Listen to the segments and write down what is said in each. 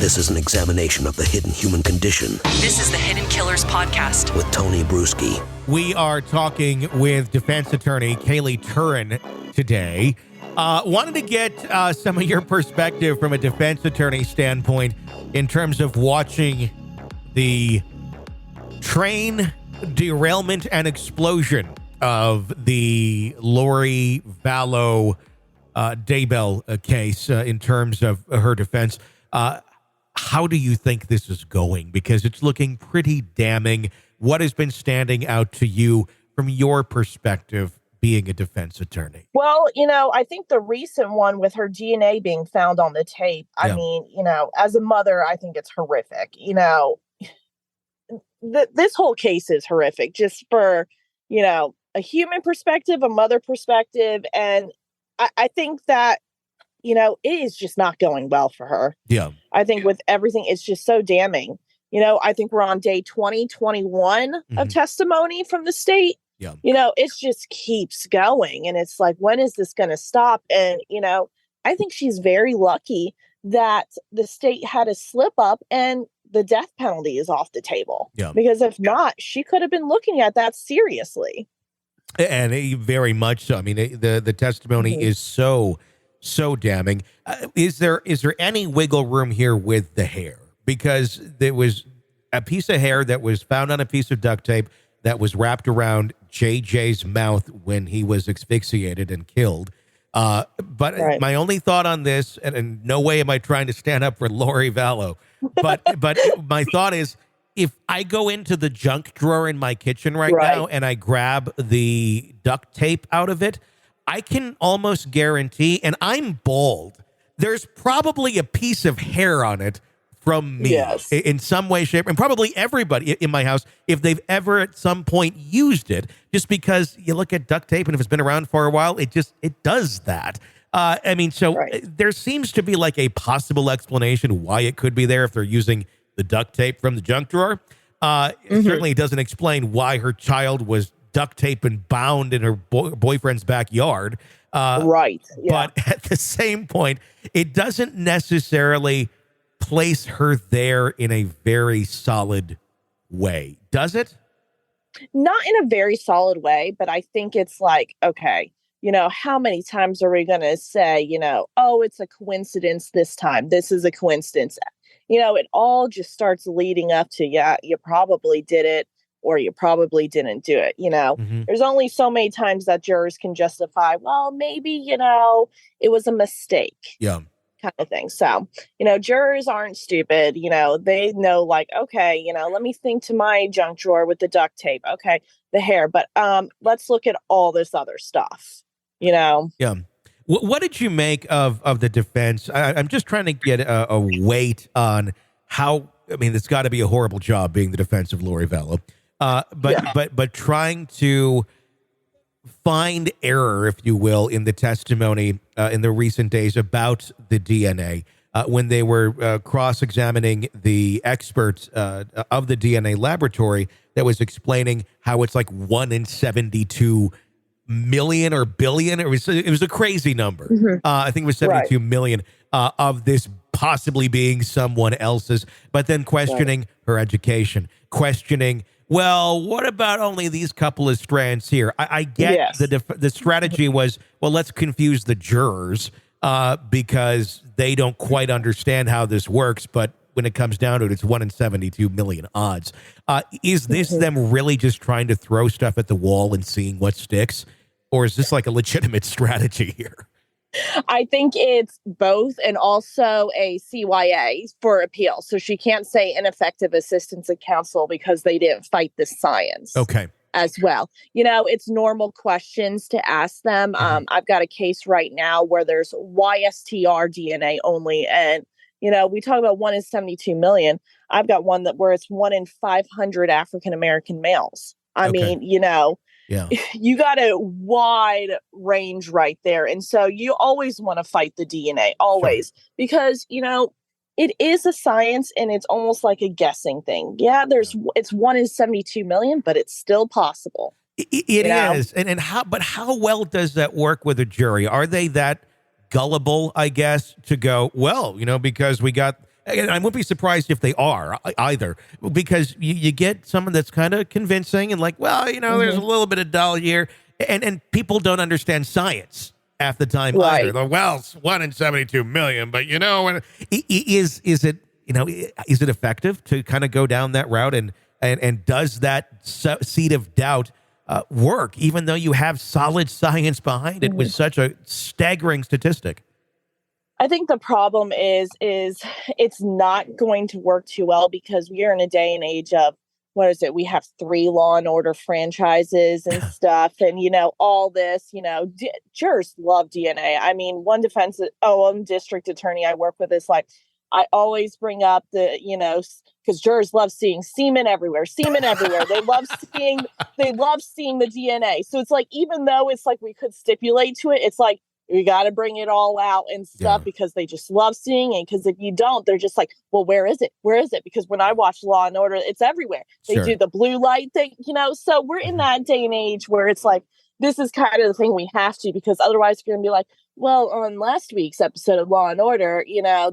This is an examination of the hidden human condition. This is the Hidden Killers Podcast with Tony Bruschi. We are talking with defense attorney Kaylee Turin today. Wanted to get some of your perspective from a defense attorney standpoint in terms of watching the train derailment and explosion of the Lori Vallow Daybell case in terms of her defense. How do you think this is going? Because it's looking pretty damning. What has been standing out to you from your perspective being a defense attorney? Well, I think the recent one with her DNA being found on the tape, I mean, as a mother, I think it's horrific. This whole case is horrific just for, a human perspective, a mother perspective. And I think that, it is just not going well for her. Yeah. I think with everything, it's just so damning. I think we're on day 21 of testimony from the state. Yeah. It just keeps going. And it's like, when is this going to stop? And, I think she's very lucky that the state had a slip up and the death penalty is off the table. Yeah. Because if not, she could have been looking at that seriously. And very much so. I mean, the testimony is so damning. Is there any wiggle room here with the hair? Because there was a piece of hair that was found on a piece of duct tape that was wrapped around JJ's mouth when he was asphyxiated and killed. But my only thought on this, and in no way am I trying to stand up for Lori Vallow, but my thought is, if I go into the junk drawer in my kitchen right now and I grab the duct tape out of it, I can almost guarantee, and I'm bald, there's probably a piece of hair on it from me in some way, shape, and probably everybody in my house, if they've ever at some point used it, just because you look at duct tape and if it's been around for a while, it does that. There seems to be like a possible explanation why it could be there if they're using the duct tape from the junk drawer. It certainly doesn't explain why her child was duct tape and bound in her boyfriend's backyard. But at the same point, it doesn't necessarily place her there in a very solid way, does it? Not in a very solid way, but I think it's like, okay, how many times are we going to say, oh, it's a coincidence this time. This is a coincidence. It all just starts leading up to, you probably did it or you probably didn't do it. There's only so many times that jurors can justify, well, maybe, it was a mistake. Yeah. Kind of thing. So, jurors aren't stupid. They know, like, okay, let me think to my junk drawer with the duct tape. Okay, the hair. But let's look at all this other stuff, Yeah. What did you make of the defense? I'm just trying to get a weight on how, it's got to be a horrible job being the defense of Lori Vallow. But trying to find error, if you will, in the testimony in the recent days about the DNA when they were cross-examining the experts of the DNA laboratory that was explaining how it's like 1 in 72 million or billion. It was a crazy number. I think it was 72 million of this possibly being someone else's, but then questioning her education, questioning, well, what about only these couple of strands here? I get the strategy was, well, let's confuse the jurors because they don't quite understand how this works. But when it comes down to it, it's 1 in 72 million odds. Is this them really just trying to throw stuff at the wall and seeing what sticks? Or is this like a legitimate strategy here? I think it's both, and also a CYA for appeal. So she can't say ineffective assistance of counsel because they didn't fight the science. Okay. As well. It's normal questions to ask them. I've got a case right now where there's YSTR DNA only. And, we talk about 1 in 72 million. I've got one where it's 1 in 500 African-American males. I mean, you got a wide range right there. And so you always want to fight the DNA, always, because, it is a science and it's almost like a guessing thing. Yeah, it's 1 in 72 million, but it's still possible. It is. And how well does that work with a jury? Are they that gullible, I guess, to go, well, because we got And I wouldn't be surprised if they are either, because you get someone that's kind of convincing and like, well, there's a little bit of dull here, and people don't understand science half the time either. They're, well, it's 1 in 72 million, but is it is it effective to kind of go down that route, and does that seed of doubt work, even though you have solid science behind it with such a staggering statistic? I think the problem is it's not going to work too well, because we are in a day and age of, what is it? We have 3 Law and Order franchises and stuff, and all this. Jurors love DNA. I mean, one district attorney I work with is like, I always bring up because jurors love seeing semen everywhere. They love seeing the DNA. So it's like, even though it's like we could stipulate to it, it's like, we got to bring it all out and stuff, because they just love seeing it. Because if you don't, they're just like, well, where is it? Where is it? Because when I watch Law and Order, it's everywhere. They do the blue light thing, So we're in that day and age where it's like, this is kind of the thing we have to, because otherwise you're going to be like, well, on last week's episode of Law and Order,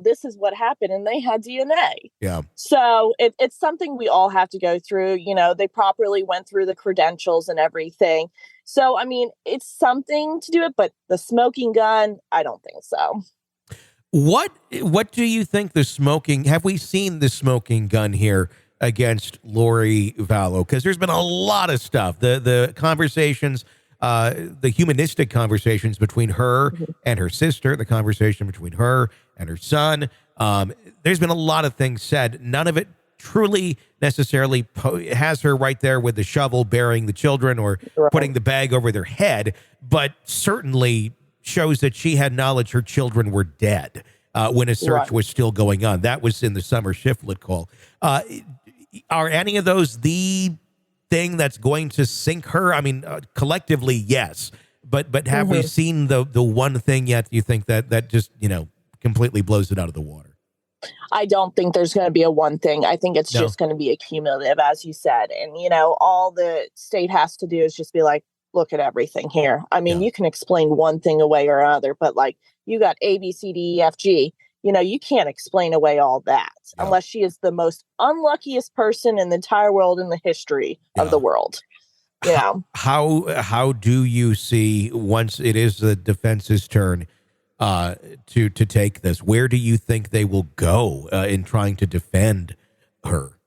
this is what happened, and they had DNA. Yeah. So it's something we all have to go through. They properly went through the credentials and everything. So, I mean, it's something to do it, but the smoking gun, I don't think so. What do you think have we seen the smoking gun here against Lori Vallow? Because there's been a lot of stuff. The conversations, the humanistic conversations between her and her sister, the conversation between her and her son. There's been a lot of things said. None of it truly necessarily has her right there with the shovel burying the children or putting the bag over their head, but certainly shows that she had knowledge her children were dead when a search was still going on. That was in the summer Shiflett call. Are any of those the thing that's going to sink her? I mean, collectively, yes. But have we seen the one thing yet you think that just, completely blows it out of the water? I don't think there's going to be a one thing. I think it's just going to be a cumulative, as you said. And, all the state has to do is just be like, look at everything here. I mean, you can explain one thing away or another, but like, you got A, B, C, D, E, F, G. You can't explain away all that unless she is the most unluckiest person in the entire world in the history of the world. How do you see, once it is the defense's turn to take this, where do you think they will go in trying to defend her?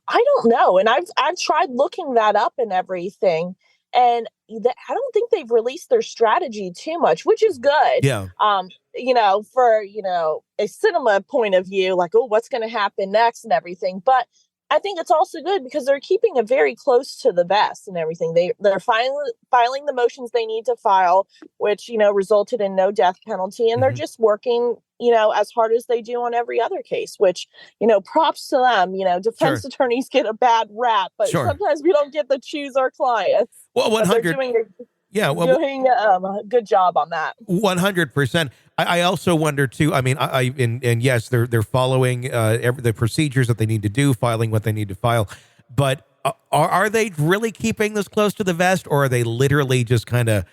I don't know. And I've tried looking that up and everything. And I don't think they've released their strategy too much, which is good. Yeah. For, a cinema point of view, like, oh, what's going to happen next and everything. But I think it's also good because they're keeping it very close to the vest and everything. They're filing the motions they need to file, which, resulted in no death penalty. And they're just working, as hard as they do on every other case, which, props to them. Defense attorneys get a bad rap, but sometimes we don't get to choose our clients. Well, 100. Doing a good job on that. 100%. I also wonder too. I mean, and yes, they're following the procedures that they need to do, filing what they need to file. But are they really keeping this close to the vest, or are they literally just kind of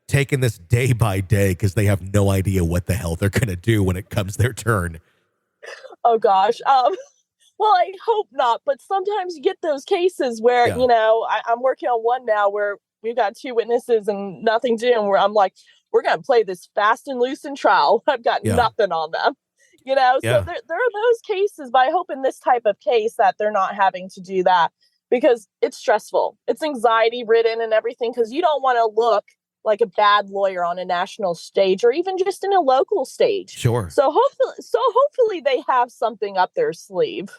taking this day by day because they have no idea what the hell they're going to do when it comes their turn? Oh gosh. Well, I hope not. But sometimes you get those cases where I'm working on one now where we've got 2 witnesses and nothing to do, and where I'm like, we're going to play this fast and loose in trial. I've got nothing on them, So there are those cases, but I hope in this type of case that they're not having to do that, because it's stressful. It's anxiety ridden and everything, because you don't want to look like a bad lawyer on a national stage or even just in a local stage. Sure. So hopefully they have something up their sleeve.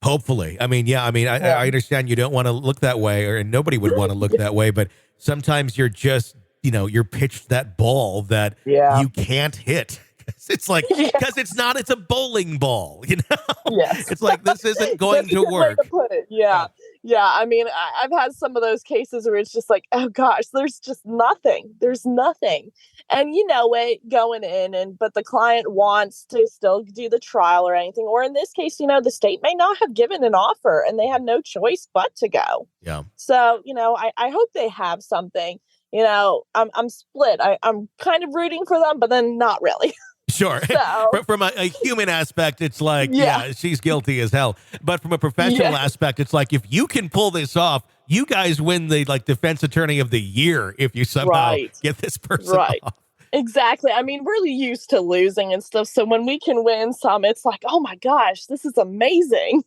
Hopefully. I mean, I understand you don't want to look that way, and nobody would want to look that way, but sometimes you're just, you're pitched that ball that you can't hit. It's like, because it's a bowling ball, Yes. It's like, this isn't going to work. Way to put it. Yeah. I mean, I've had some of those cases where it's just like, oh gosh, there's just nothing. There's nothing. And it going in, but the client wants to still do the trial or anything. Or in this case, the state may not have given an offer and they had no choice but to go. Yeah. So, I hope they have something. I'm split. I'm kind of rooting for them, but then not really. Sure. So, From a human aspect, it's like, Yeah. yeah, she's guilty as hell. But from a professional aspect, it's like, if you can pull this off, you guys win the defense attorney of the year if you somehow get this person off. Exactly. I mean, we're used to losing and stuff. So when we can win some, it's like, oh my gosh, this is amazing.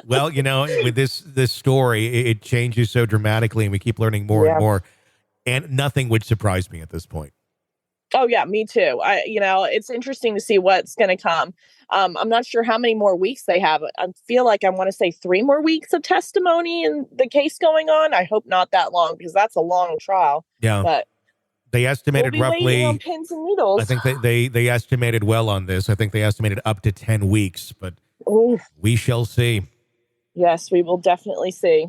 Well, with this story, it changes so dramatically, and we keep learning more and more. And nothing would surprise me at this point. Oh yeah, me too. It's interesting to see what's going to come. I'm not sure how many more weeks they have. I feel like I want to say 3 more weeks of testimony and the case going on. I hope not that long, because that's a long trial. Yeah. But they estimated we'll be roughly waiting on pins and needles. I think they estimated well on this. I think they estimated up to 10 weeks, but we shall see. Yes, we will definitely see.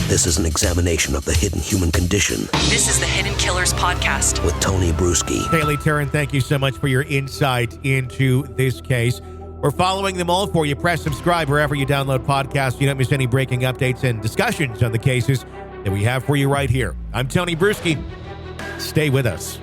This is an examination of the hidden human condition This is the Hidden Killers Podcast. with Tony Bruschi. Haley Turin, thank you so much for your insight into this case. We're following them all for you. Press subscribe wherever you download podcasts. So you don't miss any breaking updates and discussions on the cases that we have for you right here. I'm Tony Bruschi. Stay with us.